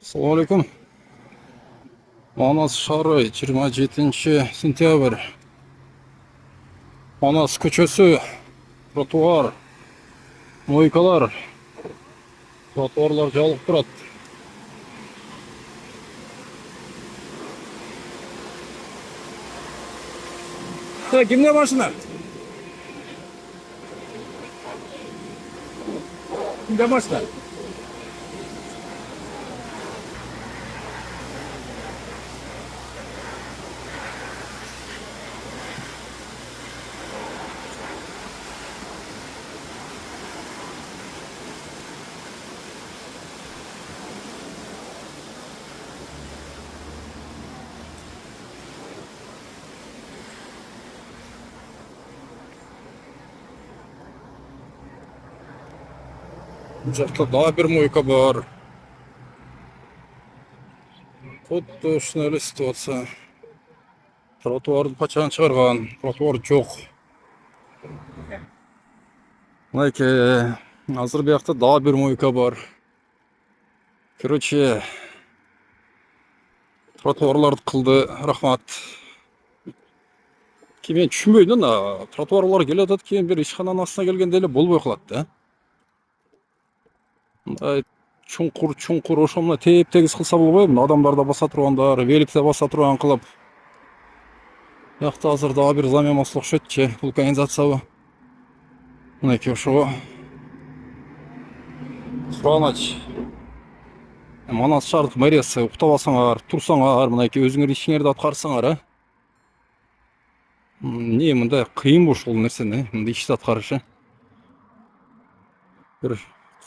Assalomu alaykum. Manas shahri 27 sentyabr. Manas ko'chasi, trotuar, mo'ykalar, trotuarlar joliq turadi. Kimda mashina? Kimda mashina? Bu жақта daha bir mo'yka bor. Xuddi shuni elestib atsa. Trotuarni qachon chiqargan? Trotuar yo'q. Like, hozir bu yoqda daha bir mo'yka bor. Короче, trotuarlarni qildi, rahmat. Keyin tushunmaydi, trotuarlar keladi, keyin bir ishxonaning ostiga kelganda ele bo'lmay qoladi da. Чуңкур ошоны теп-тегиз кылса болбойбу? Адамдар да баса тургандар, великте баса турган кылып. Бияқта азыр дагы бир заманасы окшойтчу, вулканизациябы. Мынакей ошого. Сураныч. Манас шаардык мэриясы уктабасаңар, турсаңар, мынакей өзүңөр ишиңерди аткарсаңар, эмне мындай кыйын ушул нерсени, мындай ишти аткарышы. Бир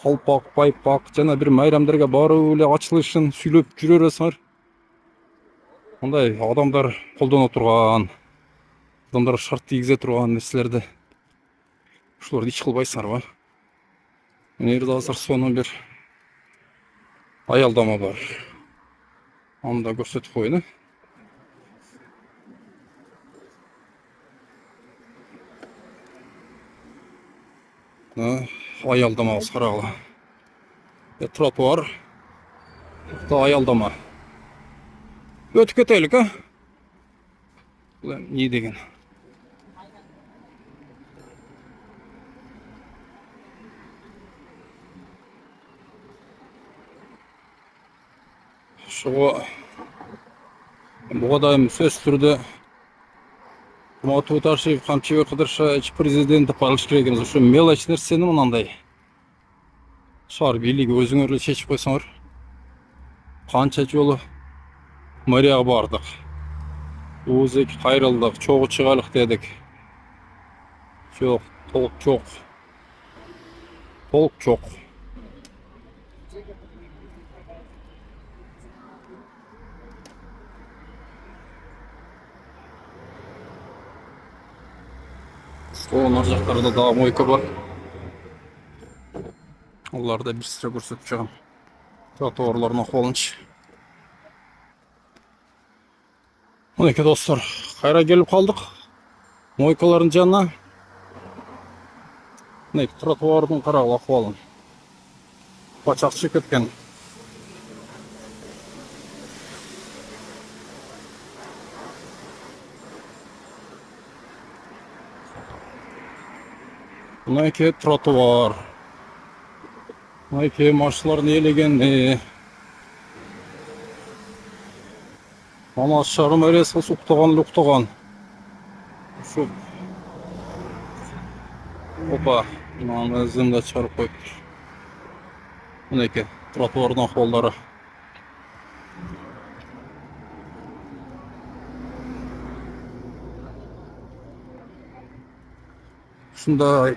колпак, пайпак жана бир майрамдарга барып эле ачылышын сүйлөп жүрө бересиңер. Мындай адамдар колдоно турган, адамдар шарт тийгизе турган нерселерди ушуларды ич кылбайсыңарбы? Мына жерде азыр сонун бир аялдама бар. Аны да көрсөтүп коеюн. Аялдамабыз карагыла. Тротуар, аялдама. Өтүп кетелик, Бул эмне деген? Ошого буга дайым сөз түрдө Мату Ташиев, Камчыбек Кыдыршевич президент деп калыш керек эмес. Ошо мелочь нерсени мынандай шаар бийлиги өзүңөр эле чечип койсоңор. Канча жолу мэрияга бардык. Узек кайрылдык, чогуу чыгайлык дедик. Жок, толук жок. Толук жок. Сонун ар жактарда дагы мойка бар. Аларды бир сыра көрсөтүп чыгам. Тротуарлардын акыбалынчы. Мынакей достор, кайра келип калдык. Мойкалардын жанына. Мына тротуардын карагыла акыбалын. Бачак чыгып кеткен. Мынакей тротуар. Мынакей машиналардын ээлегени. Манас шаар мэриясы уктаган. Ушу. Опа, мына зымда чыгарып коюптур. Мынакей тротуардын акыбалдары. Ушундай